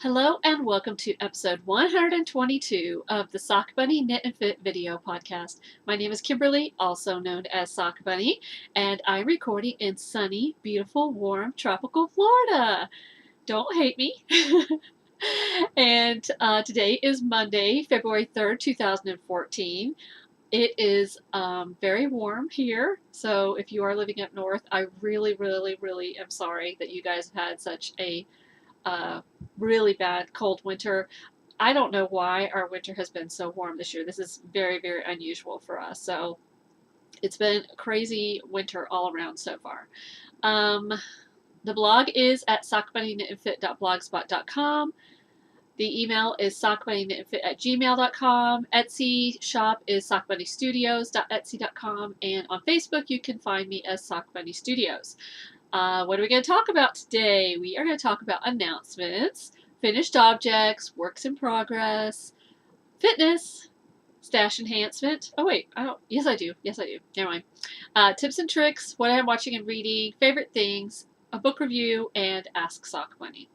Hello and welcome to episode 122 of the Sock Bunny Knit and Fit video podcast. My name is Kimberly, also known as Sock Bunny, and I'm recording in sunny, beautiful, warm, tropical Florida. Don't hate me. And today is Monday, February 3rd, 2014. It is very warm here, so if you are living up north, I really am sorry that you guys have had such a really bad cold winter. I don't know why our winter has been so warm this year. This is very unusual for us. So it's been a crazy winter all around so far. Um, the blog is at sockbunnyknitandfit.blogspot.com. The email is sockbunnyknitandfit@gmail.com. Etsy shop is sockbunnystudios.etsy.com. And on Facebook, you can find me as Sock Bunny Studios. What are we going to talk about today? We are going to talk about announcements, finished objects, works in progress, fitness, stash enhancement. Oh wait, I don't. Yes, I do. Never mind. Tips and tricks, what I'm watching and reading, favorite things, a book review, and Ask Sock Bunny.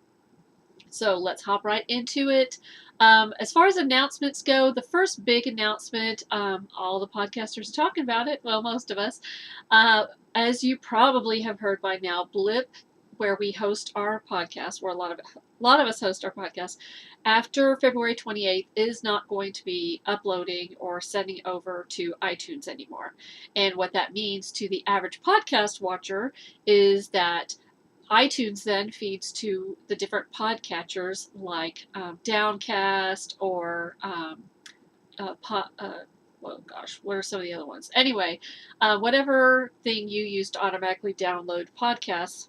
So let's hop right into it. As far as announcements go, the first big announcement, all the podcasters are talking about it, well, most of us. As you probably have heard by now, Blip, where we host our podcast, where a lot of us host our podcast, after February 28th is not going to be uploading or sending over to iTunes anymore. And what that means to the average podcast watcher is that iTunes then feeds to the different podcatchers like Downcast or oh gosh, what are some of the other ones? Anyway, whatever thing you use to automatically download podcasts,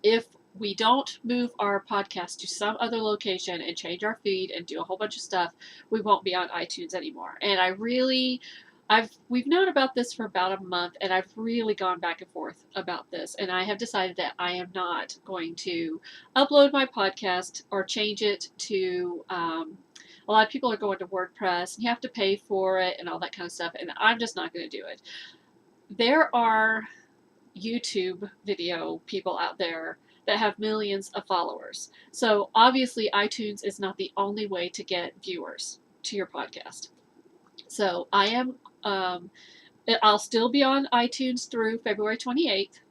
if we don't move our podcast to some other location and change our feed and do a whole bunch of stuff, we won't be on iTunes anymore. And we've known about this for about a month, and I've really gone back and forth about this, and I have decided that I am not going to upload my podcast or change it to a lot of people are going to WordPress and you have to pay for it and all that kind of stuff, and I'm just not going to do it. There are YouTube video people out there that have millions of followers, so obviously iTunes is not the only way to get viewers to your podcast. So I'll still be on iTunes through February 28th.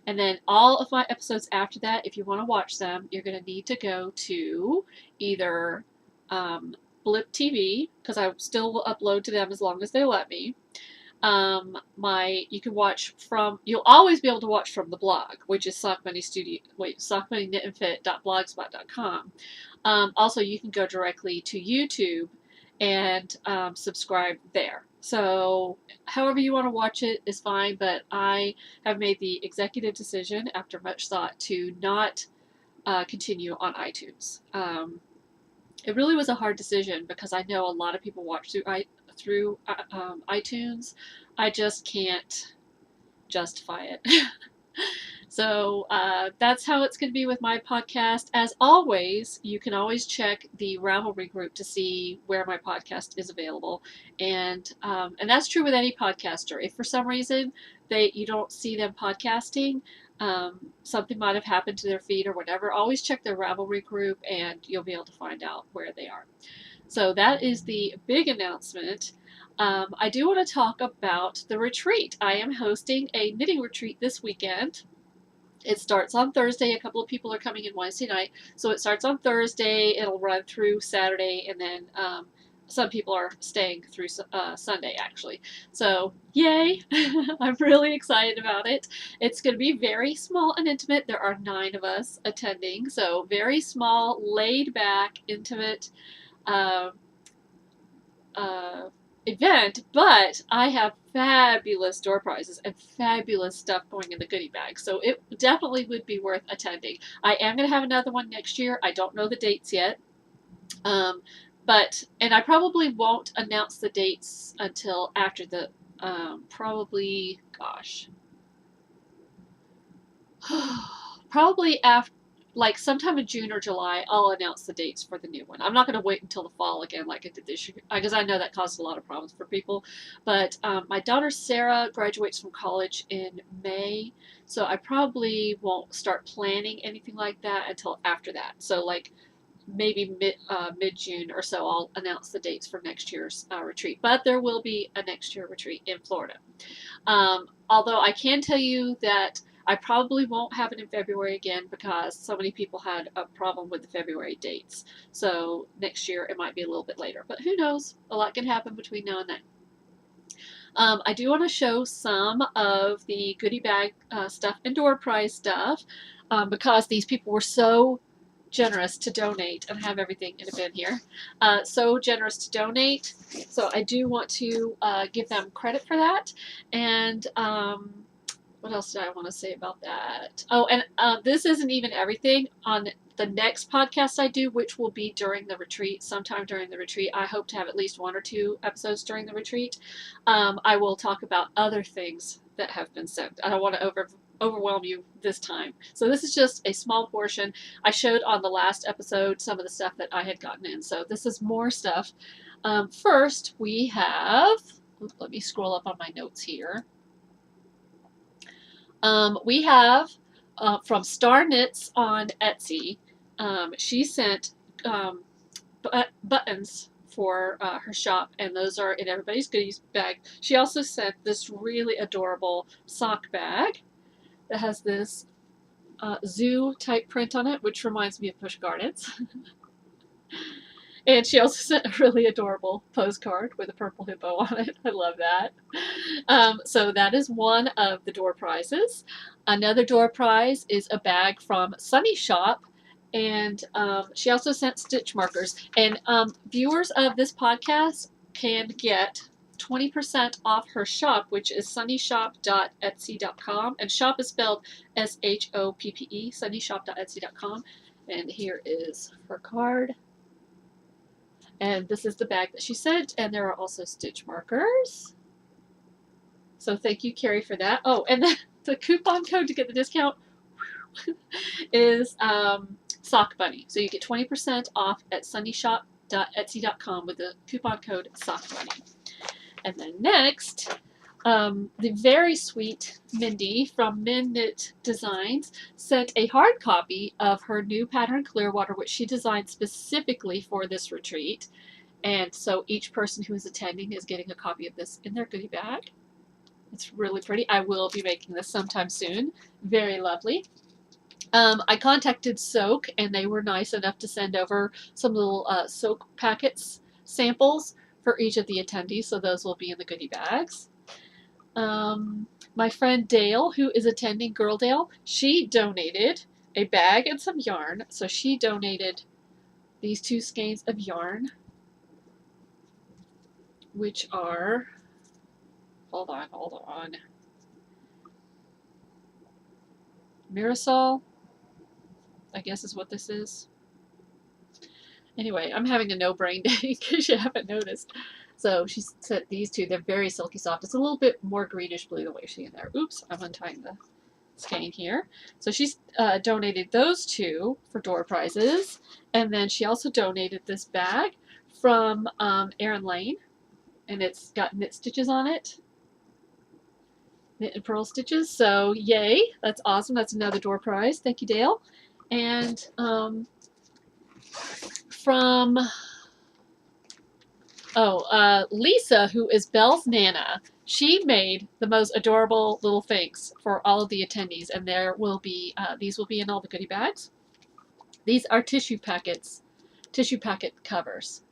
And then all of my episodes after that, if you want to watch them, you're going to need to go to either Blip TV, because I still will upload to them as long as they let me. You can watch from, you'll always be able to watch from the blog, which is sockbunnyknitandfit.blogspot.com. Also, you can go directly to YouTube and subscribe there. So however you want to watch it is fine, but I have made the executive decision after much thought to not continue on iTunes. It really was a hard decision because I know a lot of people watch through iTunes. I just can't justify it. So that's how it's going to be with my podcast. As always, you can always check the Ravelry group to see where my podcast is available, and that's true with any podcaster. If for some reason you don't see them podcasting, something might have happened to their feed or whatever, always check their Ravelry group, and you'll be able to find out where they are. So that is the big announcement. I do want to talk about the retreat. I am hosting a knitting retreat this weekend. It starts on Thursday. A couple of people are coming in Wednesday night. So it starts on Thursday. It'll run through Saturday, and then some people are staying through Sunday, actually. So, yay! I'm really excited about it. It's going to be very small and intimate. There are 9 of us attending. So, very small, laid back, intimate event, but I have fabulous door prizes and fabulous stuff going in the goodie bag, so it definitely would be worth attending. I am going to have another one next year. I don't know the dates yet, and I probably won't announce the dates until after the probably after, like sometime in June or July, I'll announce the dates for the new one. I'm not going to wait until the fall again like I did this year, because I know that caused a lot of problems for people. But my daughter Sarah graduates from college in May, so I probably won't start planning anything like that until after that. So like maybe mid-June or so, I'll announce the dates for next year's retreat. But there will be a next year retreat in Florida. Although I can tell you that I probably won't have it in February again because so many people had a problem with the February dates. So next year it might be a little bit later. But who knows? A lot can happen between now and then. I do want to show some of the goodie bag stuff and door prize stuff because these people were so generous to donate and have everything in a bin here. So generous to donate. So I do want to give them credit for that. And what else did I want to say about that? Oh, and this isn't even everything. On the next podcast I do, which will be during the retreat, sometime during the retreat, I hope to have at least 1 or 2 episodes during the retreat. I will talk about other things that have been sent. I don't want to overwhelm you this time. So this is just a small portion. I showed on the last episode some of the stuff that I had gotten in. So this is more stuff. First, we have, let me scroll up on my notes here. We have from Star Knits on Etsy. She sent buttons for her shop, and those are in everybody's goodies bag. She also sent this really adorable sock bag that has this zoo type print on it, which reminds me of Push Gardens. And she also sent a really adorable postcard with a purple hippo on it. I love that. So that is one of the door prizes. Another door prize is a bag from Sunny Shop. And she also sent stitch markers. And viewers of this podcast can get 20% off her shop, which is sunnyshop.etsy.com. And shop is spelled SHOPPE, sunnyshop.etsy.com. And here is her card. And this is the bag that she sent, and there are also stitch markers. So thank you, Carrie, for that. Oh, and the coupon code to get the discount is Sock Bunny. So you get 20% off at sunnyshop.etsy.com with the coupon code Sock Bunny. And then next, the very sweet Mindy from Min Knit Designs sent a hard copy of her new pattern Clearwater, which she designed specifically for this retreat. And so each person who is attending is getting a copy of this in their goodie bag. It's really pretty. I will be making this sometime soon. Very lovely. I contacted Soak, and they were nice enough to send over some little Soak packets, samples for each of the attendees, so those will be in the goodie bags. My friend Dale, who is attending Girl Dale, she donated a bag and some yarn. So she donated these 2 skeins of yarn, which are, hold on, Mirasol, I guess is what this is. Anyway, I'm having a no brain day because you haven't noticed. So she sent these 2. They're very silky soft. It's a little bit more greenish blue the way she's in there. Oops, I'm untying the skein here. So she's donated those 2 for door prizes. And then she also donated this bag from Erin Lane. And it's got knit stitches on it. Knit and purl stitches. So yay, that's awesome. That's another door prize. Thank you, Dale. And from Lisa, who is Belle's Nana, she made the most adorable little things for all of the attendees, and there will be these will be in all the goodie bags. These are tissue packet covers,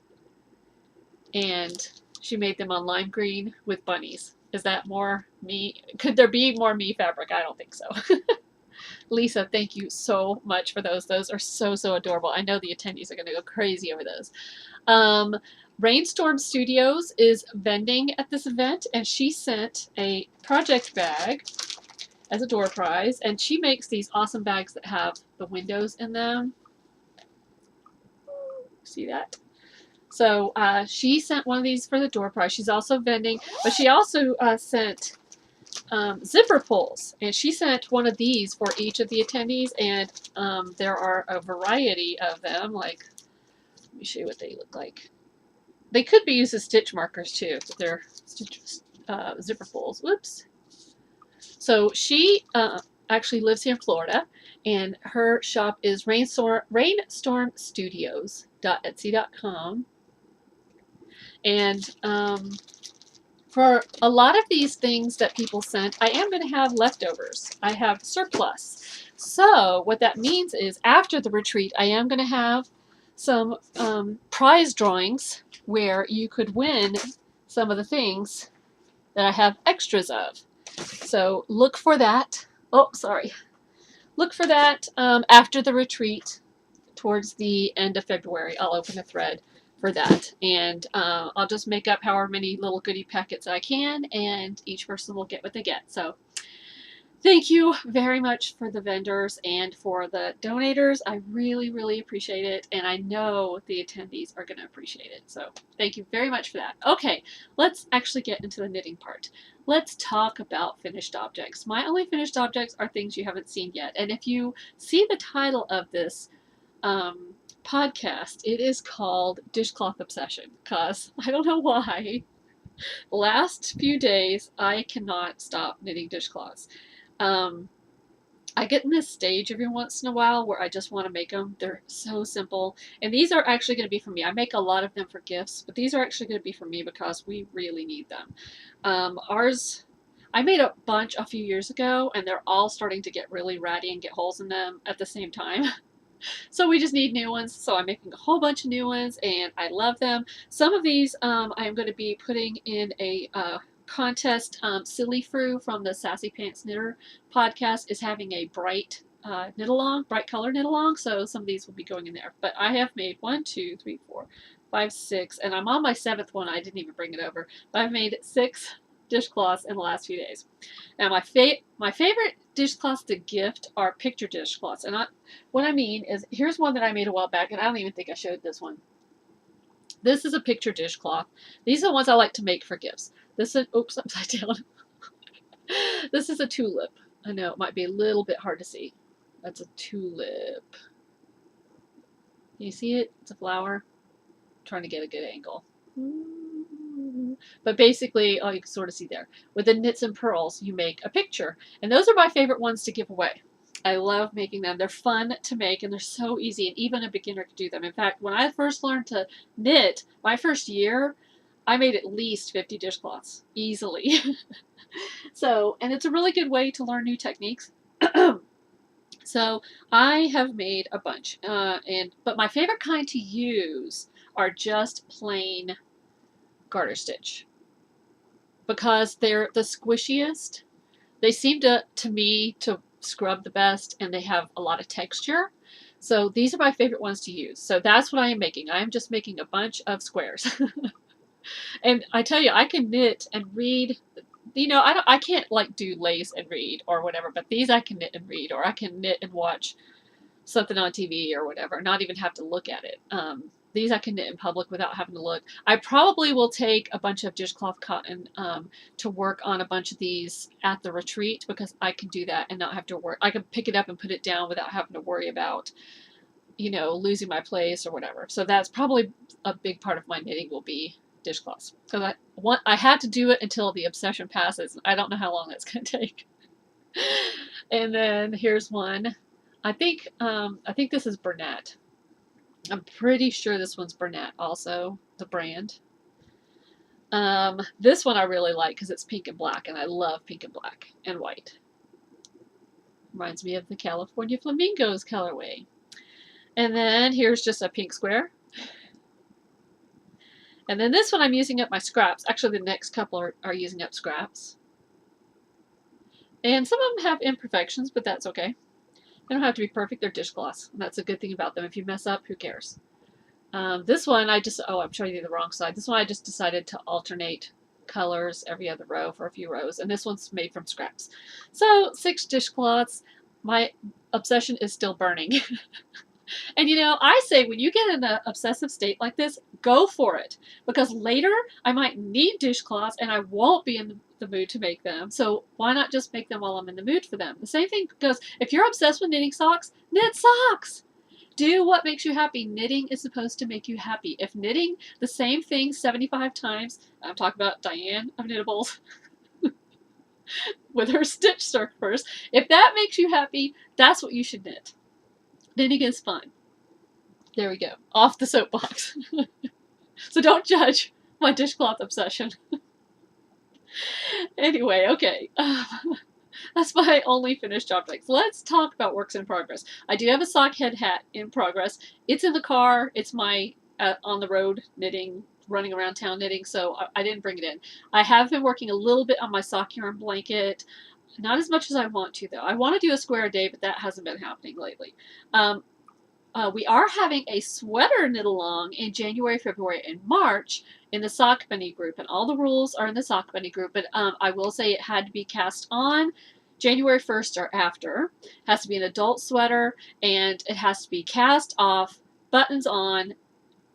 and she made them on lime green with bunnies. Is that more me? Could there be more me fabric? I don't think so. Lisa, thank you so much for those. Those are so, so adorable. I know the attendees are going to go crazy over those. Rainstorm Studios is vending at this event, and she sent a project bag as a door prize, and she makes these awesome bags that have the windows in them. See that? So she sent one of these for the door prize. She's also vending, but she also sent zipper pulls, and she sent one of these for each of the attendees, and there are a variety of them. Like, let me show you what they look like. They could be used as stitch markers too, but they're zipper pulls. Whoops. So she actually lives here in Florida, and her shop is rainstormstudios.etsy.com. And for a lot of these things that people sent, I am going to have leftovers. I have surplus. So what that means is after the retreat, I am going to have some prize drawings where you could win some of the things that I have extras of. So look for that. Oh, sorry. Look for that after the retreat towards the end of February. I'll open a thread for that, and I'll just make up however many little goodie packets I can, and each person will get what they get. So thank you very much for the vendors and for the donators. I really, really appreciate it, and I know the attendees are going to appreciate it. So thank you very much for that. Okay, let's actually get into the knitting part. Let's talk about finished objects. My only finished objects are things you haven't seen yet, and if you see the title of this podcast, it is called Dishcloth Obsession, because I don't know why. The last few days, I cannot stop knitting dishcloths. I get in this stage every once in a while where I just want to make them. They're so simple. And these are actually going to be for me. I make a lot of them for gifts, but these are actually going to be for me because we really need them. I made a bunch a few years ago, and they're all starting to get really ratty and get holes in them at the same time. So we just need new ones. So I'm making a whole bunch of new ones, and I love them. Some of these I'm going to be putting in a contest. Silly Frou from the Sassy Pants Knitter podcast is having a bright knit along, bright color knit along. So some of these will be going in there. But I have made 1, 2, 3, 4, 5, 6, and I'm on my 7th one. I didn't even bring it over, but I've made 6 dishcloths in the last few days. Now my favorite dishcloths to gift are picture dishcloths, and what I mean is, here's one that I made a while back, and I don't even think I showed this one. This is a picture dishcloth. These are the ones I like to make for gifts. This is, oops, upside down. This is a tulip. I know it might be a little bit hard to see. That's a tulip. Can you see it? It's a flower. I'm trying to get a good angle. But basically, oh, you can sort of see there. With the knits and pearls, you make a picture. And those are my favorite ones to give away. I love making them. They're fun to make, and they're so easy, and even a beginner could do them. In fact, when I first learned to knit, my first year, I made at least 50 dishcloths, easily. So, and it's a really good way to learn new techniques. So I have made a bunch, but my favorite kind to use are just plain garter stitch, because they're the squishiest. They seem to me to scrub the best, and they have a lot of texture. So these are my favorite ones to use. So that's what I am making. I am just making a bunch of squares. And I tell you, I can knit and read. You know, I can't like do lace and read or whatever, but these I can knit and read, or I can knit and watch something on TV or whatever, not even have to look at it. These I can knit in public without having to look. I probably will take a bunch of dishcloth cotton to work on a bunch of these at the retreat, because I can do that and not have to work. I can pick it up and put it down without having to worry about, you know, losing my place or whatever. So that's probably a big part of my knitting will be dishcloths, because I had to do it until the obsession passes. I don't know how long that's going to take. And then here's one. I think this is Bernat. I'm pretty sure this one's Bernat also, the brand. This one I really like because it's pink and black, and I love pink and black and white. Reminds me of the California Flamingos colorway. And then here's just a pink square. And then this one I'm using up my scraps. Actually, the next couple are using up scraps. And some of them have imperfections, but that's okay. They don't have to be perfect. They're dishcloths. And that's a good thing about them. If you mess up, who cares? This one, I'm showing you the wrong side. This one, I just decided to alternate colors every other row for a few rows. And this one's made from scraps. So 6 dishcloths. My obsession is still burning. And you know, I say when you get in an obsessive state like this, go for it. Because later I might need dishcloths and I won't be in the mood to make them. So why not just make them while I'm in the mood for them? The same thing goes, if you're obsessed with knitting socks, knit socks. Do what makes you happy. Knitting is supposed to make you happy. If knitting the same thing 75 times, I'm talking about Diane of Knittables, with her stitch surfers. If that makes you happy, that's what you should knit. Knitting is fun. There we go. Off the soapbox. So don't judge my dishcloth obsession. Anyway, okay. That's my only finished object. Let's talk about works in progress. I do have a sock head hat in progress. It's in the car. It's my on the road knitting, running around town knitting, so I didn't bring it in. I have been working a little bit on my sock yarn blanket. Not as much as I want to, though. I want to do a square a day, but that hasn't been happening lately. We are having a sweater knit along in January, February, and March in the Sock Bunny group, and all the rules are in the Sock Bunny group, but I will say it had to be cast on January 1st or after. It has to be an adult sweater, and it has to be cast off, buttons on,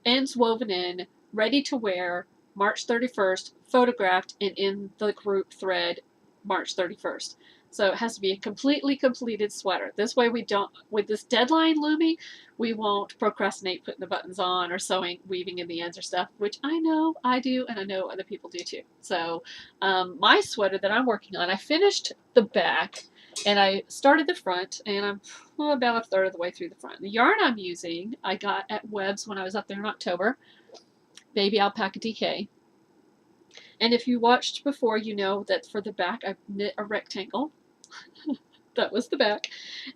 ends woven in, ready to wear, March 31st, photographed, and in the group thread March 31st. So it has to be a completely completed sweater. This way we don't, with this deadline looming, we won't procrastinate putting the buttons on or sewing, weaving in the ends or stuff, which I know I do and I know other people do too. So my sweater that I'm working on, I finished the back and I started the front, and I'm about a third of the way through the front. The yarn I'm using, I got at Webb's when I was up there in October, Baby Alpaca DK. And if you watched before, you know that for the back I knit a rectangle. That was the back.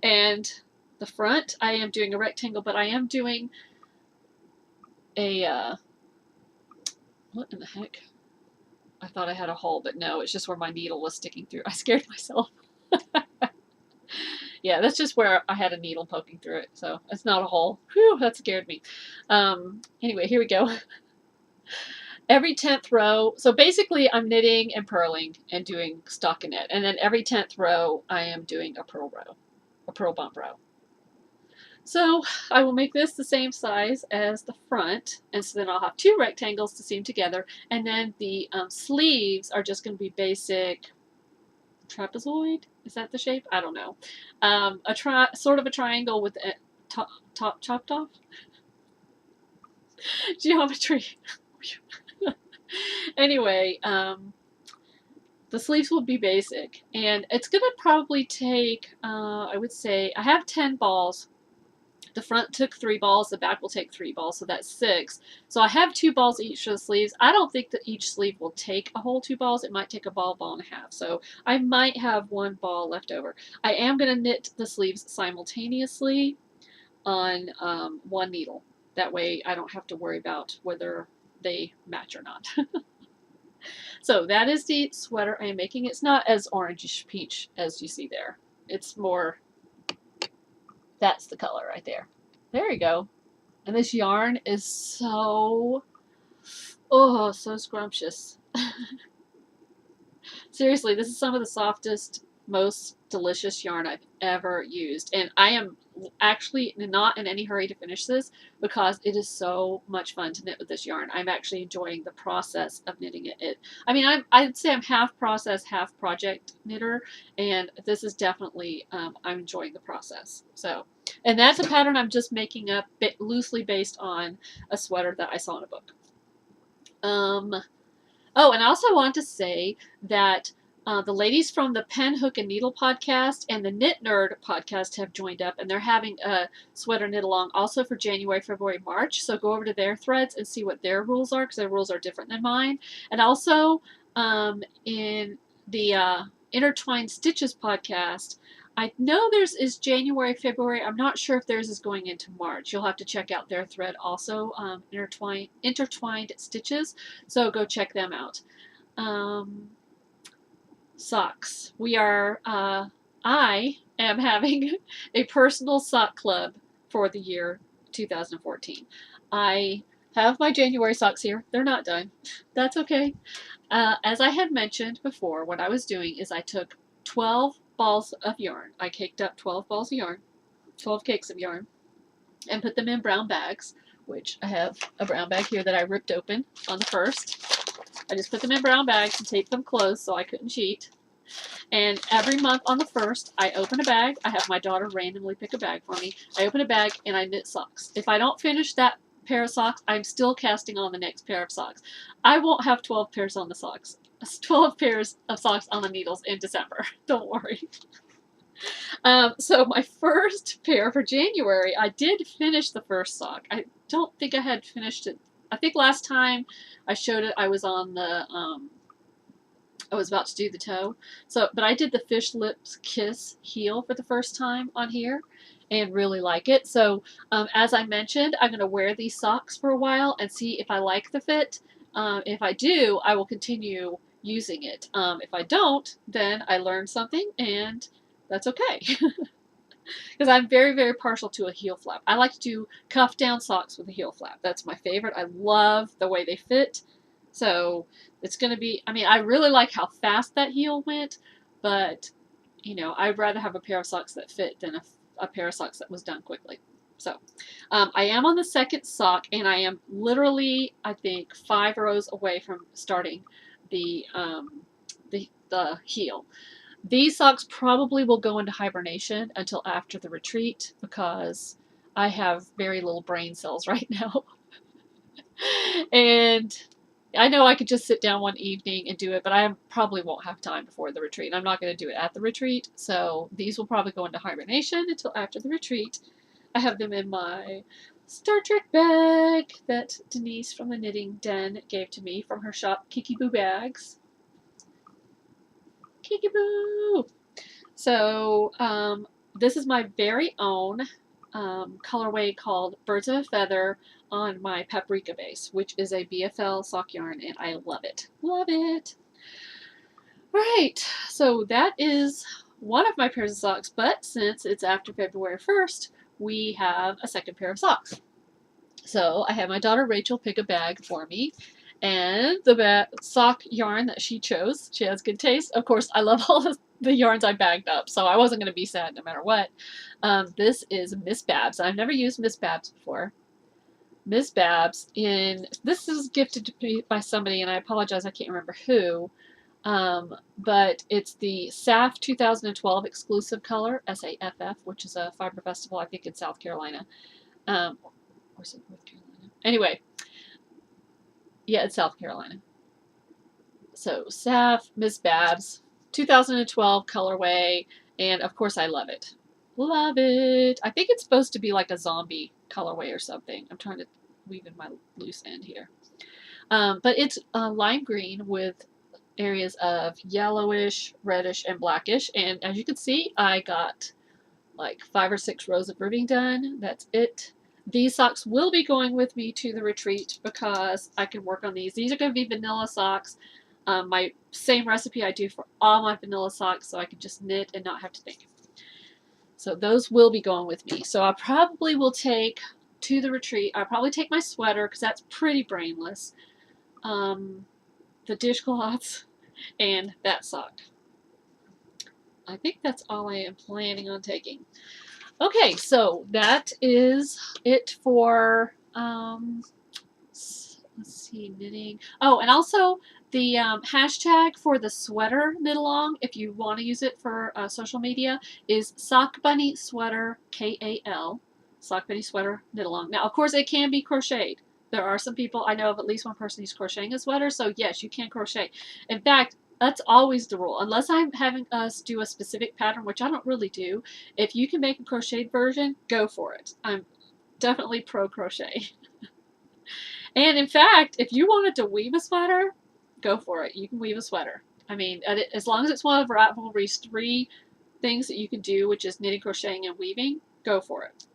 And the front, I am doing a rectangle, but I am doing a, what in the heck? I thought I had a hole, but no, it's just where my needle was sticking through. I scared myself. Yeah, that's just where I had a needle poking through it, so it's not a hole. Whew, that scared me. Anyway, here we go. Every 10th row, so basically I'm knitting and purling and doing stockinette, and then every 10th row I am doing a purl row, a purl bump row. So I will make this the same size as the front, and so then I'll have two rectangles to seam together, and then the sleeves are just going to be basic trapezoid. Is that the shape? I don't know. Sort of a triangle with a top chopped off. Geometry. Anyway, the sleeves will be basic, and it's going to probably take, I would say, I have 10 balls. The front took 3 balls, the back will take 3 balls, so that's 6. So I have 2 balls each for the sleeves. I don't think that each sleeve will take a whole 2 balls. It might take a ball, ball and a half. So I might have 1 ball left over. I am going to knit the sleeves simultaneously on 1 needle. That way I don't have to worry about whether they match or not. So that is the sweater I am making. It's not as orangish peach as you see there. It's more, that's the color right there. There you go. And this yarn is so, oh, so scrumptious. Seriously, this is some of the softest, most delicious yarn I've ever used. And I am actually not in any hurry to finish this because it is so much fun to knit with this yarn. I'm actually enjoying the process of knitting it. I mean, I'd say I'm half process, half project knitter, and this is definitely, I'm enjoying the process. So, and that's a pattern I'm just making up loosely based on a sweater that I saw in a book. Oh, and I also want to say that the ladies from the Pen, Hook, and Needle podcast and the Knit Nerd podcast have joined up, and they're having a sweater knit along also for January, February, March. So go over to their threads and see what their rules are, because their rules are different than mine. And also in the Intertwined Stitches podcast, I know theirs is January, February. I'm not sure if theirs is going into March. You'll have to check out their thread also, Intertwined Stitches. So go check them out. Socks. We are, I am having a personal sock club for the year 2014. I have my January socks here. They're not done. That's okay. As I had mentioned before, what I was doing is I took 12 balls of yarn. I caked up 12 balls of yarn, 12 cakes of yarn, and put them in brown bags, which I have a brown bag here that I ripped open on the first. I just put them in brown bags and taped them closed so I couldn't cheat. And every month on the 1st, I open a bag. I have my daughter randomly pick a bag for me. I open a bag and I knit socks. If I don't finish that pair of socks, I'm still casting on the next pair of socks. I won't have 12 pairs on the socks. 12 pairs of socks on the needles in December. Don't worry. So my first pair for January, I did finish the first sock. I don't think I had finished it. I think last time I showed it, I was on the, I was about to do the toe. So, but I did the Fish Lips Kiss heel for the first time on here and really like it. So, as I mentioned, I'm going to wear these socks for a while and see if I like the fit. If I do, I will continue using it. If I don't, then I learned something and that's okay. Because I'm very, very partial to a heel flap. I like to do cuff down socks with a heel flap. That's my favorite. I love the way they fit. So it's going to be, I mean, I really like how fast that heel went, but, you know, I'd rather have a pair of socks that fit than a pair of socks that was done quickly. So I am on the second sock, and I am literally, I think, 5 rows away from starting the heel. These socks probably will go into hibernation until after the retreat because I have very little brain cells right now. And I know I could just sit down one evening and do it, but I probably won't have time before the retreat. I'm not going to do it at the retreat, so these will probably go into hibernation until after the retreat. I have them in my Star Trek bag that Denise from the Knitting Den gave to me from her shop, Kiki Boo Bags. Kiki Boo! So, this is my very own colorway called Birds of a Feather on my Paprika base, which is a BFL sock yarn, and I love it. Love it! Right, so that is one of my pairs of socks, but since it's after February 1st, we have a second pair of socks. So I had my daughter Rachel pick a bag for me, and the sock yarn that she chose, she has good taste. Of course, I love all the yarns I bagged up, so I wasn't going to be sad no matter what. This is Miss Babs. I've never used Miss Babs before. Miss Babs, this is gifted to me by somebody, and I apologize, I can't remember who, but it's the SAF 2012 exclusive color, SAFF, which is a fiber festival, I think, in South Carolina. Or is it North Carolina? Anyway. Yeah, it's South Carolina. So, SAF, Miss Babs, 2012 colorway, and of course I love it. Love it! I think it's supposed to be like a zombie colorway or something. I'm trying to weave in my loose end here. But it's lime green with areas of yellowish, reddish, and blackish. And as you can see, I got like 5 or 6 rows of ribbing done. That's it. These socks will be going with me to the retreat because I can work on these. These are going to be vanilla socks. My same recipe I do for all my vanilla socks, so I can just knit and not have to think. So those will be going with me. So I probably will take to the retreat, I'll probably take my sweater because that's pretty brainless. The dishcloths and that sock. I think that's all I am planning on taking. Okay, so that is it for, let's see, knitting. Oh, and also the hashtag for the sweater knit along, if you want to use it for social media, is Sock Bunny Sweater KAL. Sock Bunny Sweater knit along. Now, of course, it can be crocheted. There are some people, I know of at least one person who's crocheting a sweater, so yes, you can crochet. In fact, that's always the rule. Unless I'm having us do a specific pattern, which I don't really do, if you can make a crocheted version, go for it. I'm definitely pro crochet. And in fact, if you wanted to weave a sweater, go for it. You can weave a sweater. I mean, as long as it's one of Ravelry's 3 things that you can do, which is knitting, crocheting, and weaving, go for it.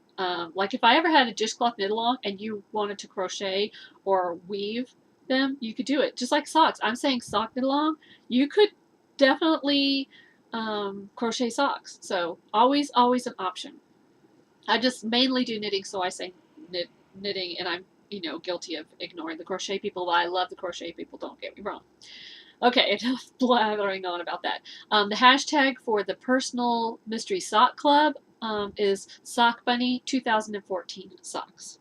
Like if I ever had a dishcloth knit along and you wanted to crochet or weave them, you could do it. Just like socks. I'm saying sock knit along. You could definitely crochet socks. So always an option. I just mainly do knitting, so I say knitting, and I'm guilty of ignoring the crochet people, but I love the crochet people, don't get me wrong. Okay, enough blathering on about that. The hashtag for the Personal Mystery Sock Club is Sock Bunny 2014 socks.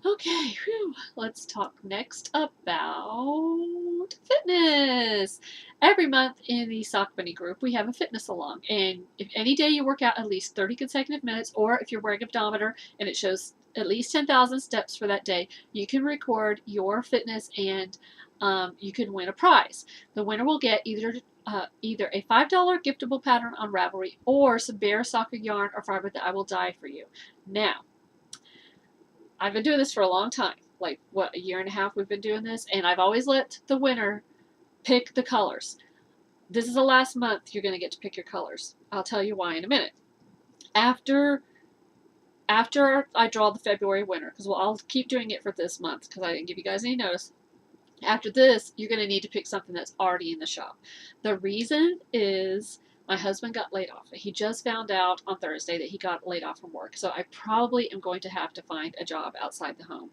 Okay, whew. Let's talk next about fitness. Every month in the Sock Bunny group, we have a fitness along, and if any day you work out at least 30 consecutive minutes, or if you're wearing a pedometer and it shows at least 10,000 steps for that day, you can record your fitness and you can win a prize. The winner will get either a $5 giftable pattern on Ravelry or some bear soccer yarn or fiber that I will dye for you. Now, I've been doing this for a long time, like what, a year and a half we've been doing this, and I've always let the winner pick the colors. This is the last month you're going to get to pick your colors. I'll tell you why in a minute. After I draw the February winner, because I'll keep doing it for this month because I didn't give you guys any notice. After this, you're going to need to pick something that's already in the shop. The reason is my husband got laid off. He just found out on Thursday that he got laid off from work. So I probably am going to have to find a job outside the home,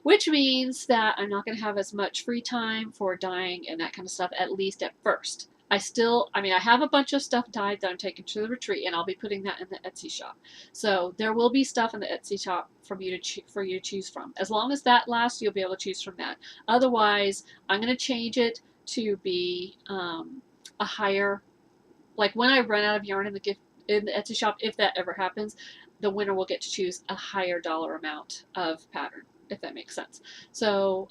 which means that I'm not going to have as much free time for dyeing and that kind of stuff, at least at first. I have a bunch of stuff dyed that I'm taking to the retreat, and I'll be putting that in the Etsy shop. So there will be stuff in the Etsy shop for you to choose from. As long as that lasts, you'll be able to choose from that. Otherwise, I'm going to change it to be a higher, like when I run out of yarn in the Etsy shop, if that ever happens, the winner will get to choose a higher dollar amount of pattern, if that makes sense. So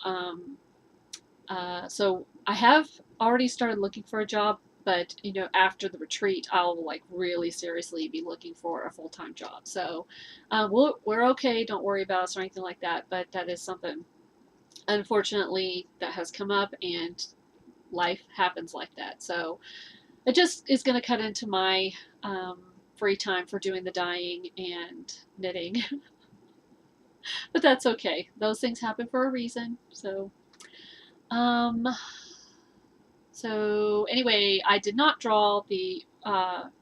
so I have already started looking for a job, but after the retreat, I'll like really seriously be looking for a full-time job. So we're okay. Don't worry about us or anything like that. But that is something, unfortunately, that has come up, and life happens like that. So it just is going to cut into my free time for doing the dyeing and knitting. But that's okay. Those things happen for a reason. So anyway, I did not draw the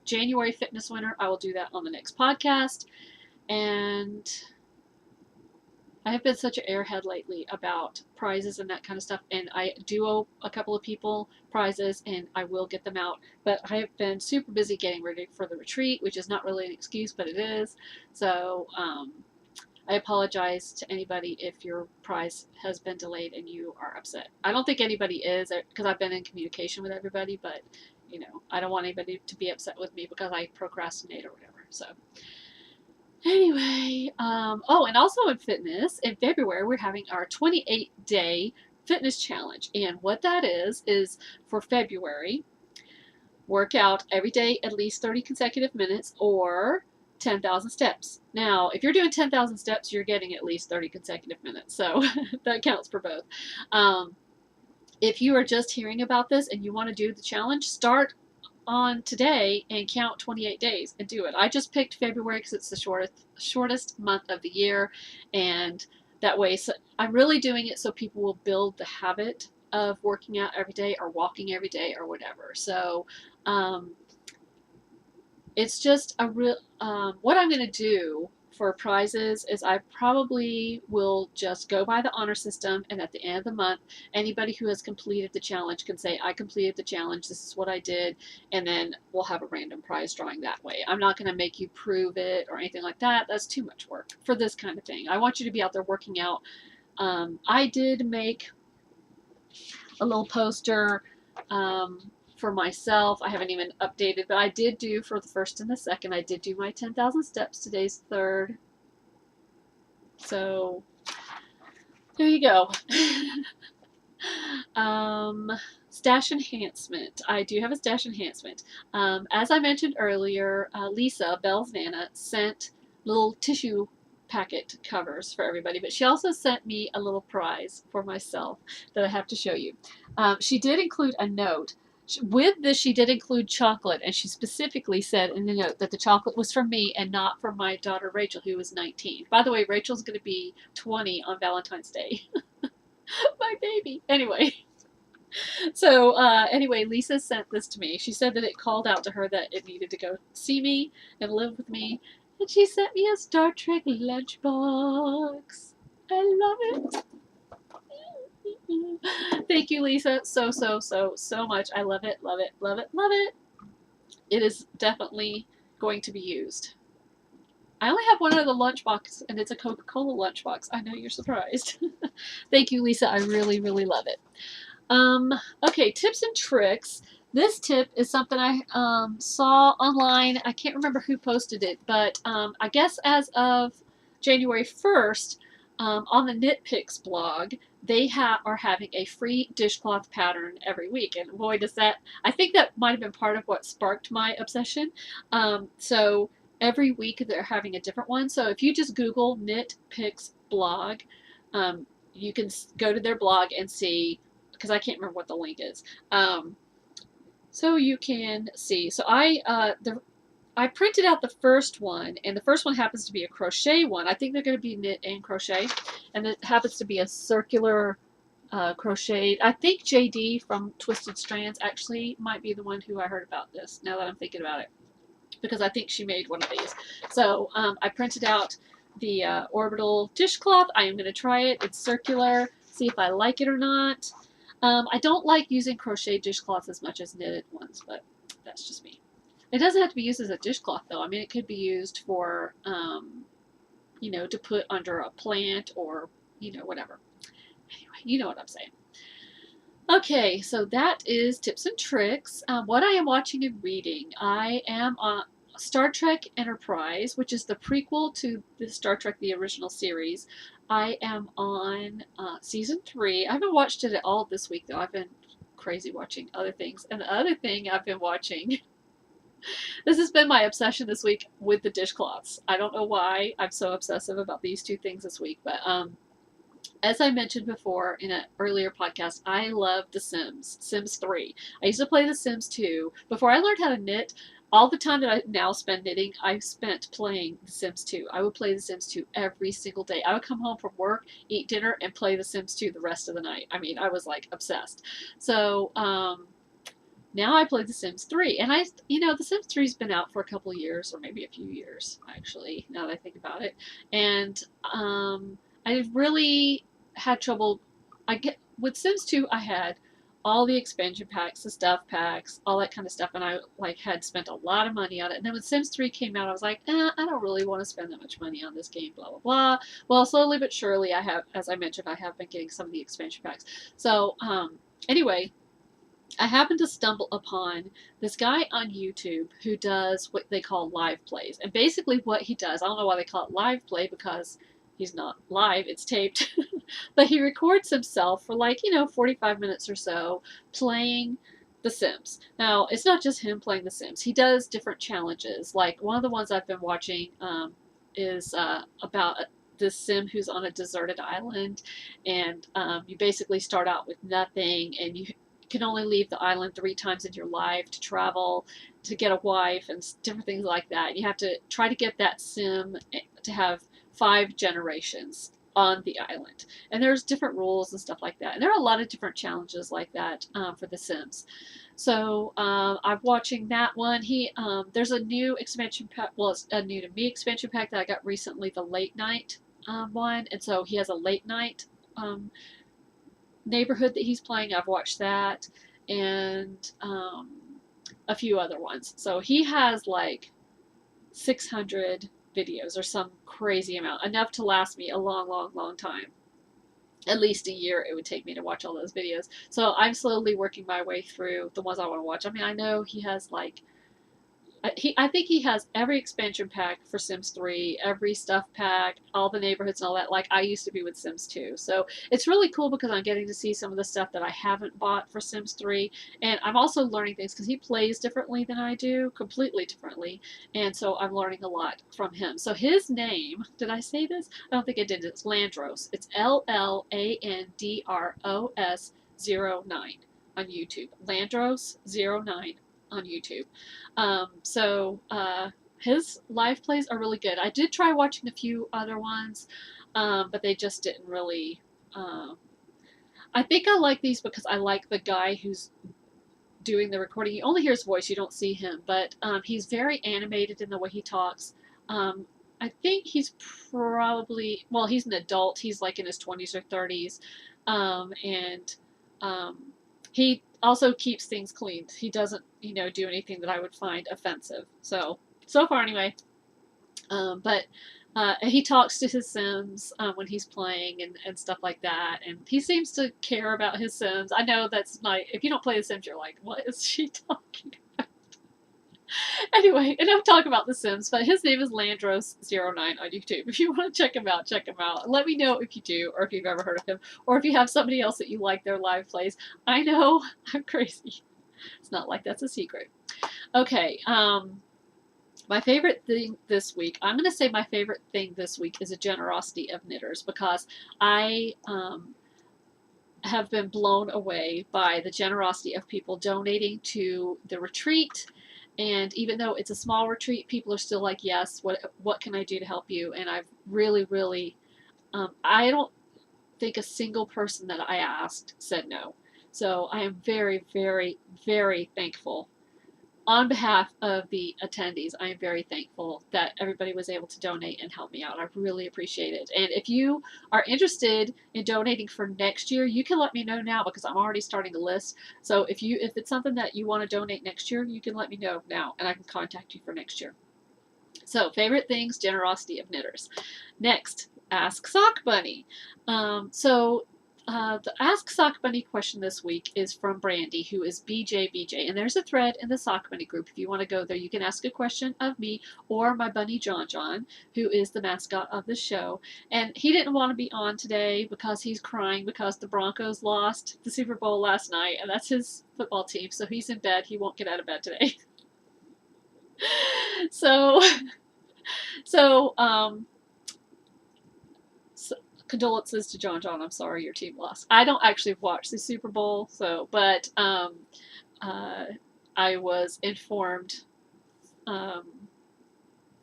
January fitness winner. I will do that on the next podcast. And I have been such an airhead lately about prizes and that kind of stuff. And I do owe a couple of people prizes, and I will get them out. But I have been super busy getting ready for the retreat, which is not really an excuse, but it is. So I apologize to anybody if your prize has been delayed and you are upset. I don't think anybody is, because I've been in communication with everybody, but I don't want anybody to be upset with me because I procrastinate or whatever. So anyway, oh, and also in fitness, in February, we're having our 28-day fitness challenge. And what that is for February, work out every day at least 30 consecutive minutes or 10,000 steps. Now, if you're doing 10,000 steps, you're getting at least 30 consecutive minutes. So that counts for both. If you are just hearing about this and you want to do the challenge, start on today and count 28 days and do it. I just picked February because it's the shortest month of the year, and that way, so I'm really doing it so people will build the habit of working out every day or walking every day or whatever. So it's just a real, what I'm going to do for prizes is I probably will just go by the honor system, and at the end of the month, anybody who has completed the challenge can say, I completed the challenge, this is what I did, and then we'll have a random prize drawing that way. I'm not going to make you prove it or anything like that. That's too much work for this kind of thing. I want you to be out there working out. I did make a little poster for myself. I haven't even updated, but I did do for the first and the second. I did do my 10,000 steps. Today's third. So there you go. Stash enhancement. I do have a stash enhancement. As I mentioned earlier, Lisa, Bell's Nana, sent little tissue packet covers for everybody, but she also sent me a little prize for myself that I have to show you. She did include a note. With this, she did include chocolate, and she specifically said in the note that the chocolate was for me and not for my daughter Rachel, who was 19. By the way, Rachel's going to be 20 on Valentine's Day. My baby. Anyway. So, anyway, Lisa sent this to me. She said that it called out to her that it needed to go see me and live with me. And she sent me a Star Trek lunchbox. I love it. Thank you, Lisa, so much. I love it, love it, love it, love it. It is definitely going to be used. I only have one other lunchbox, and it's a Coca-Cola lunchbox. I know you're surprised. Thank you, Lisa. I really, really love it. Okay, tips and tricks. This tip is something I saw online. I can't remember who posted it, but I guess as of January 1st, on the Knit Picks blog, they are having a free dishcloth pattern every week. And boy, does that, I think that might have been part of what sparked my obsession. So every week they're having a different one. So if you just Google Knit Picks blog, you can go to their blog and see, because I can't remember what the link is. So you can see. So I printed out the first one, and the first one happens to be a crochet one. I think they're going to be knit and crochet, and it happens to be a circular crochet. I think JD from Twisted Strands actually might be the one who I heard about this, now that I'm thinking about it, because I think she made one of these. So I printed out the orbital dishcloth. I am going to try it. It's circular. See if I like it or not. I don't like using crochet dishcloths as much as knitted ones, but that's just me. It doesn't have to be used as a dishcloth, though. I mean, it could be used for, you know, to put under a plant or, you know, whatever. Anyway, you know what I'm saying. Okay, so that is tips and tricks. What I am watching and reading, I am on Star Trek Enterprise, which is the prequel to the Star Trek, the original series. I am on season 3. I haven't watched it at all this week, though. I've been crazy watching other things. And the other thing I've been watching, this has been my obsession this week with the dishcloths. I don't know why I'm so obsessive about these two things this week, but as I mentioned before in an earlier podcast, I love The Sims, Sims 3. I used to play The Sims 2. Before I learned how to knit, all the time that I now spend knitting, I spent playing The Sims 2. I would play The Sims 2 every single day. I would come home from work, eat dinner, and play The Sims 2 the rest of the night. I mean, I was like obsessed. So, now I play The Sims 3, and you know, The Sims 3's been out for a couple of years, or maybe a few years, actually, now that I think about it. And I really had trouble. With Sims 2, I had all the expansion packs, the stuff packs, all that kind of stuff, and I like had spent a lot of money on it. And then when Sims 3 came out, I was like, I don't really want to spend that much money on this game, blah blah blah. Well, slowly but surely, I have, as I mentioned, I have been getting some of the expansion packs. So anyway, I happened to stumble upon this guy on YouTube who does what they call live plays. And basically what he does, I don't know why they call it live play, because he's not live, it's taped, but he records himself for like, you know, 45 minutes or so playing The Sims. Now, it's not just him playing The Sims. He does different challenges. Like one of the ones I've been watching is about this Sim who's on a deserted island, and you basically start out with nothing, and you can only leave the island 3 times in your life to travel, to get a wife, and different things like that. You have to try to get that Sim to have 5 generations on the island. And there's different rules and stuff like that. And there are a lot of different challenges like that for The Sims. So I'm watching that one. There's a new expansion pack, well, it's a new to me expansion pack that I got recently, the late night one. And so he has a late night neighborhood that he's playing. I've watched that, and a few other ones. So he has like 600 videos or some crazy amount, enough to last me a long time. At least a year it would take me to watch all those videos. So I'm slowly working my way through the ones I want to watch. I mean, I know he has like, I think he has every expansion pack for Sims 3, every stuff pack, all the neighborhoods and all that, like I used to be with Sims 2. So it's really cool because I'm getting to see some of the stuff that I haven't bought for Sims 3. And I'm also learning things because he plays differently than I do, completely differently. And so I'm learning a lot from him. So his name, did I say this? I don't think I did. It's Landros. It's LLANDROS09 on YouTube. Landros09 on YouTube. His live plays are really good. I did try watching a few other ones, but they just didn't really. I think I like these because I like the guy who's doing the recording. You only hear his voice, you don't see him, but he's very animated in the way he talks. I think he's probably, well, he's an adult. He's like in his 20s or 30s, and he also keeps things clean. He doesn't, you know, do anything that I would find offensive. So far anyway. But he talks to his Sims when he's playing and stuff like that. And he seems to care about his Sims. I know that's like, if you don't play the Sims, you're like, what is she talking about? Anyway, and I'm talking about The Sims, but his name is Landros09 on YouTube. If you want to check him out, check him out. Let me know if you do, or if you've ever heard of him, or if you have somebody else that you like their live plays. I know, I'm crazy. It's not like that's a secret. Okay, my favorite thing this week, I'm going to say my favorite thing this week is a generosity of knitters, because I have been blown away by the generosity of people donating to the retreat. And even though it's a small retreat, people are still like, yes, what can I do to help you? And I've really, I don't think a single person that I asked said no. So I am very thankful. On behalf of the attendees, I am very thankful that everybody was able to donate and help me out. I really appreciate it. And if you are interested in donating for next year, you can let me know now, because I'm already starting the list. So if it's something that you want to donate next year, you can let me know now, and I can contact you for next year. So favorite things, generosity of knitters. Next, Ask Sock Bunny. The Ask Sock Bunny question this week is from Brandy, who is BJ. And there's a thread in the Sock Bunny group. If you want to go there, you can ask a question of me or my bunny John, who is the mascot of the show. And he didn't want to be on today because he's crying because the Broncos lost the Super Bowl last night, and that's his football team. So he's in bed. He won't get out of bed today. So condolences to John. I'm sorry your team lost. I don't actually watch the Super Bowl, but I was informed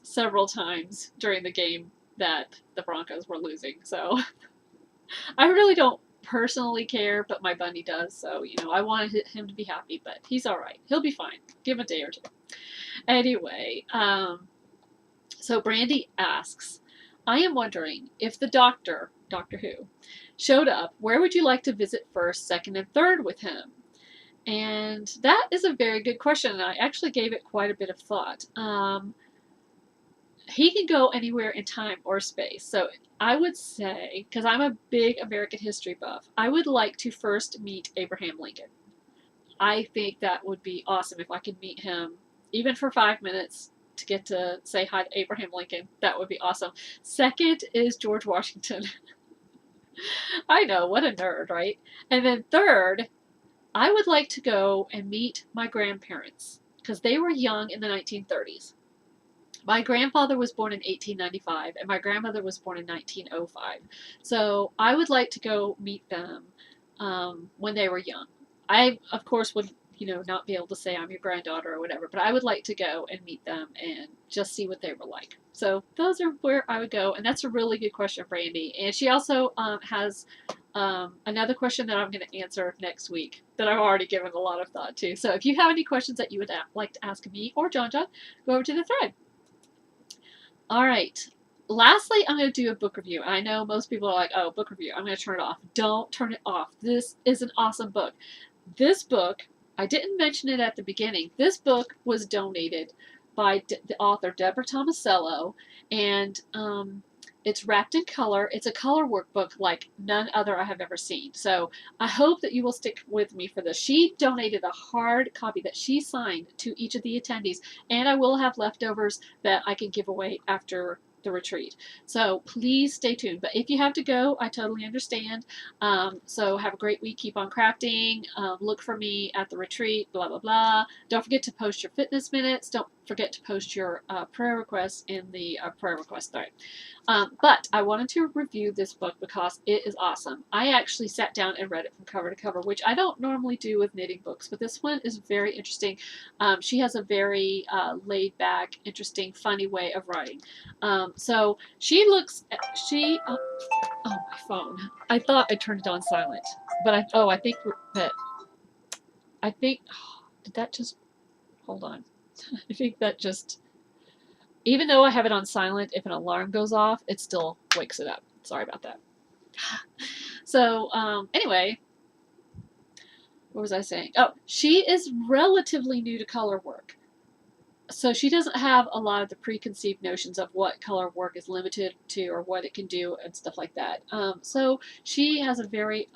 several times during the game that the Broncos were losing. So I really don't personally care, but my bunny does. So, I wanted him to be happy, but he's all right. He'll be fine. Give him a day or two. Anyway, so Brandy asks, I am wondering if the Doctor Who, showed up, where would you like to visit first, second, and third with him? And that is a very good question, and I actually gave it quite a bit of thought. He can go anywhere in time or space. So I would say, because I'm a big American history buff, I would like to first meet Abraham Lincoln. I think that would be awesome if I could meet him, even for 5 minutes, to get to say hi to Abraham Lincoln. That would be awesome. Second is George Washington. I know, what a nerd, right? And then third, I would like to go and meet my grandparents, because they were young in the 1930s. My grandfather was born in 1895, and my grandmother was born in 1905. So I would like to go meet them when they were young. I, of course, would not be able to say I'm your granddaughter or whatever, but I would like to go and meet them and just see what they were like. So those are where I would go, and that's a really good question, Brandy. And she also has another question that I'm going to answer next week that I've already given a lot of thought to. So if you have any questions that you would like to ask me or John, go over to the thread. All right. Lastly, I'm going to do a book review. I know most people are like, oh, book review. I'm going to turn it off. Don't turn it off. This is an awesome book. This book, I didn't mention it at the beginning. This book was donated by the author, Deborah Tomasello, and it's wrapped in color. It's a color workbook like none other I have ever seen. So I hope that you will stick with me for this. She donated a hard copy that she signed to each of the attendees, and I will have leftovers that I can give away after the retreat. So please stay tuned. But if you have to go, I totally understand. So have a great week. Keep on crafting. Look for me at the retreat, blah, blah, blah. Don't forget to post your fitness minutes. Don't forget to post your prayer requests in the prayer request thread. But I wanted to review this book because it is awesome. I actually sat down and read it from cover to cover, which I don't normally do with knitting books, but this one is very interesting. She has a very laid back, interesting, funny way of writing. So she looks, oh, my phone. I thought I turned it on silent, but I think, did that just, hold on. I think that just, even though I have it on silent, if an alarm goes off, it still wakes it up. Sorry about that. So, anyway, what was I saying? Oh, she is relatively new to color work. So she doesn't have a lot of the preconceived notions of what color work is limited to or what it can do and stuff like that. So she has a very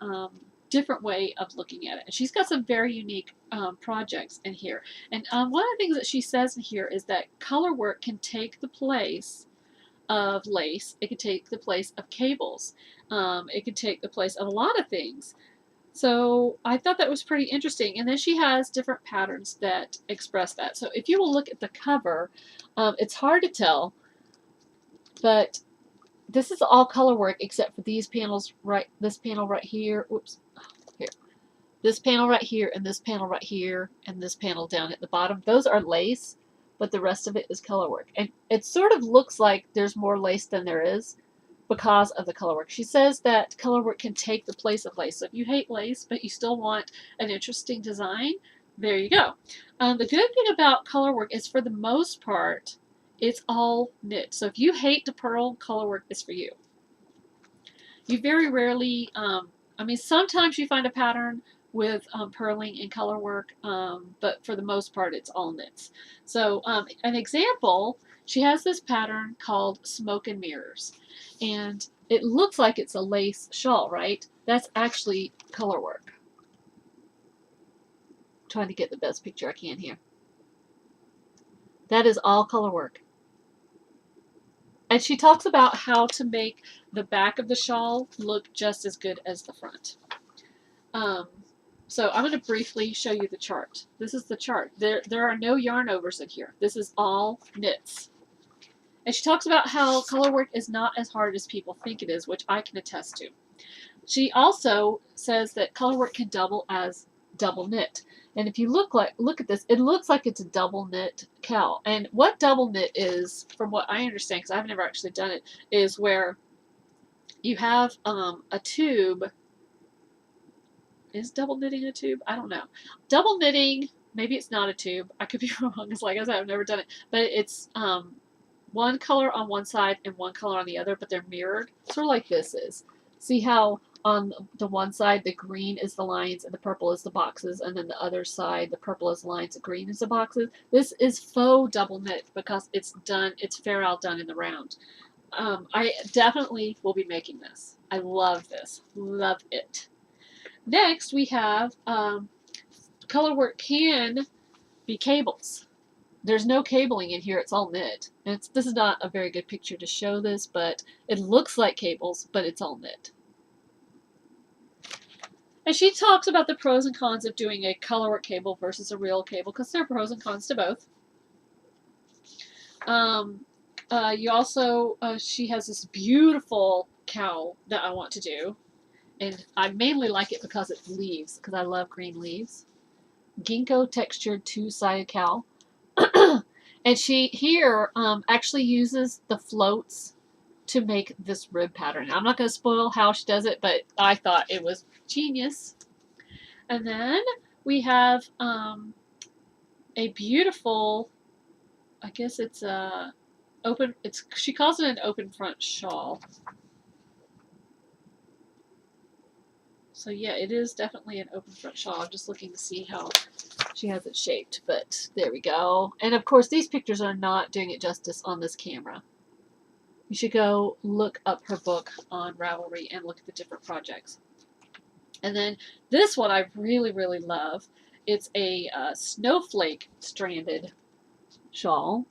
different way of looking at it. And she's got some very unique projects in here. And one of the things that she says in here is that color work can take the place of lace. It can take the place of cables. It can take the place of a lot of things. So I thought that was pretty interesting. And then she has different patterns that express that. So if you will look at the cover, it's hard to tell, but this is all color work except for these panels, right? This panel right here. Whoops. Here. This panel right here, and this panel right here, and this panel down at the bottom. Those are lace, but the rest of it is color work. And it sort of looks like there's more lace than there is because of the color work. She says that color work can take the place of lace. So if you hate lace, but you still want an interesting design, there you go. The good thing about color work is, for the most part, it's all knit. So if you hate to purl, color work is for you. You very rarely, I mean, sometimes you find a pattern with purling and color work, but for the most part, it's all knits. So an example, she has this pattern called Smoke and Mirrors, and it looks like it's a lace shawl, right? That's actually color work. I'm trying to get the best picture I can here. That is all color work. And she talks about how to make the back of the shawl look just as good as the front. So I'm going to briefly show you the chart. This is the chart. There are no yarn overs in here. This is all knits. And she talks about how color work is not as hard as people think it is, which I can attest to. She also says that color work can double as double knit. And if you look at this, it looks like it's a double knit cowl. And what double knit is, from what I understand, because I've never actually done it, is where you have a tube. Is double knitting a tube? I don't know. Double knitting, maybe it's not a tube. I could be wrong. It's like I said, I've never done it. But it's one color on one side and one color on the other, but they're mirrored. Sort of like this is. See how on the one side the green is the lines and the purple is the boxes, and then the other side the purple is lines, the green is the boxes. This is faux double knit because it's done, it's fair out done in the round. I definitely will be making this. I love this. Love it. Next we have color work can be cables. There's no cabling in here, it's all knit. And this is not a very good picture to show this, but it looks like cables, but it's all knit. And she talks about the pros and cons of doing a color work cable versus a real cable, because there are pros and cons to both. You also, she has this beautiful cowl that I want to do. And I mainly like it because it's leaves, because I love green leaves. Ginkgo textured two-sided cowl. And she here actually uses the floats to make this rib pattern. I'm not going to spoil how she does it, but I thought it was genius. And then we have a beautiful, I guess it's a open, she calls it an open front shawl. So yeah, it is definitely an open front shawl. I'm just looking to see how she has it shaped, but there we go. And of course, these pictures are not doing it justice on this camera. You should go look up her book on Ravelry and look at the different projects. And then this one I really, really love. It's a snowflake stranded shawl.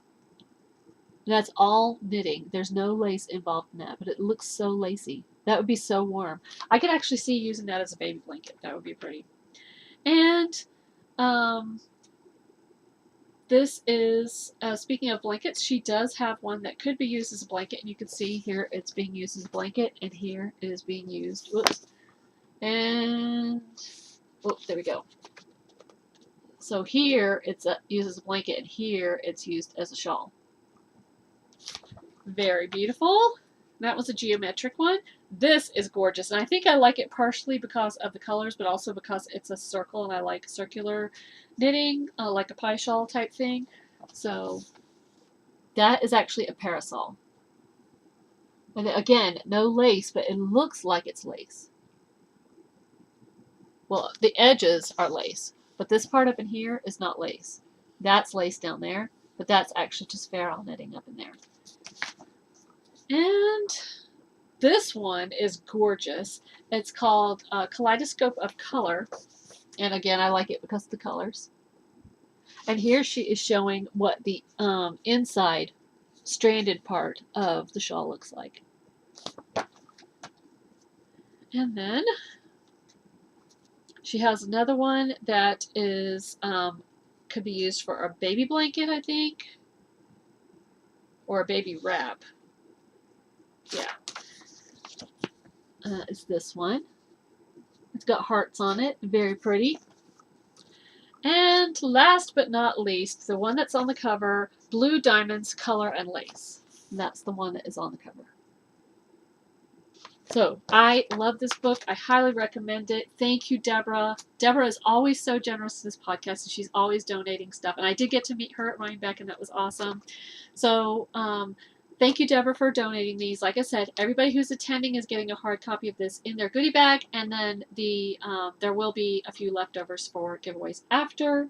That's all knitting. There's no lace involved in that, but it looks so lacy. That would be so warm. I could actually see using that as a baby blanket. That would be pretty. And this is, speaking of blankets, she does have one that could be used as a blanket. And you can see here it's being used as a blanket. And here it is being used. Whoops. And, oh, there we go. So here it's used as a blanket. And here it's used as a shawl. Very beautiful. That was a geometric one. This is gorgeous, and I think I like it partially because of the colors, but also because it's a circle, and I like circular knitting, like a pie shawl type thing. So that is actually a parasol. And again, no lace, but it looks like it's lace. Well, the edges are lace, but this part up in here is not lace. That's lace down there, but that's actually just feral knitting up in there. And This one is gorgeous. It's called Kaleidoscope of Color. And again, I like it because of the colors. And here she is showing what the inside stranded part of the shawl looks like. And then she has another one that is could be used for a baby blanket, I think, or a baby wrap. Yeah, it's this one. It's got hearts on it, very pretty. And last but not least, the one that's on the cover, Blue Diamonds, Color and Lace. And that's the one that is on the cover. So I love this book. I highly recommend it. Thank you, Deborah. Deborah is always so generous to this podcast, and she's always donating stuff. And I did get to meet her at Rhinebeck, and that was awesome. So thank you, Deborah, for donating these. Like I said, everybody who's attending is getting a hard copy of this in their goodie bag, and then there will be a few leftovers for giveaways after.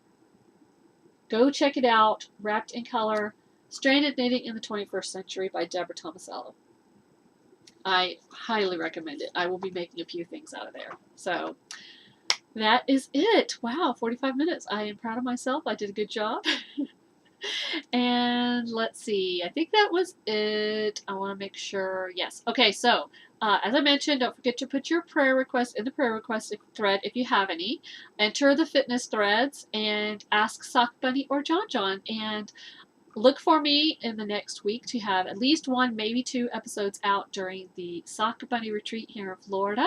Go check it out. Wrapped in Color, Stranded Knitting in the 21st Century by Deborah Tomasello. I highly recommend it. I will be making a few things out of there. So that is it. Wow, 45 minutes. I am proud of myself. I did a good job. And let's see. I think that was it. I want to make sure. Yes. Okay, so as I mentioned, don't forget to put your prayer requests in the prayer request thread if you have any. Enter the fitness threads and ask Sock Bunny or John John. And look for me in the next week to have at least one, maybe two episodes out during the Sock Bunny retreat here in Florida.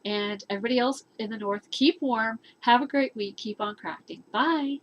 And everybody else in the north, keep warm. Have a great week. Keep on crafting. Bye.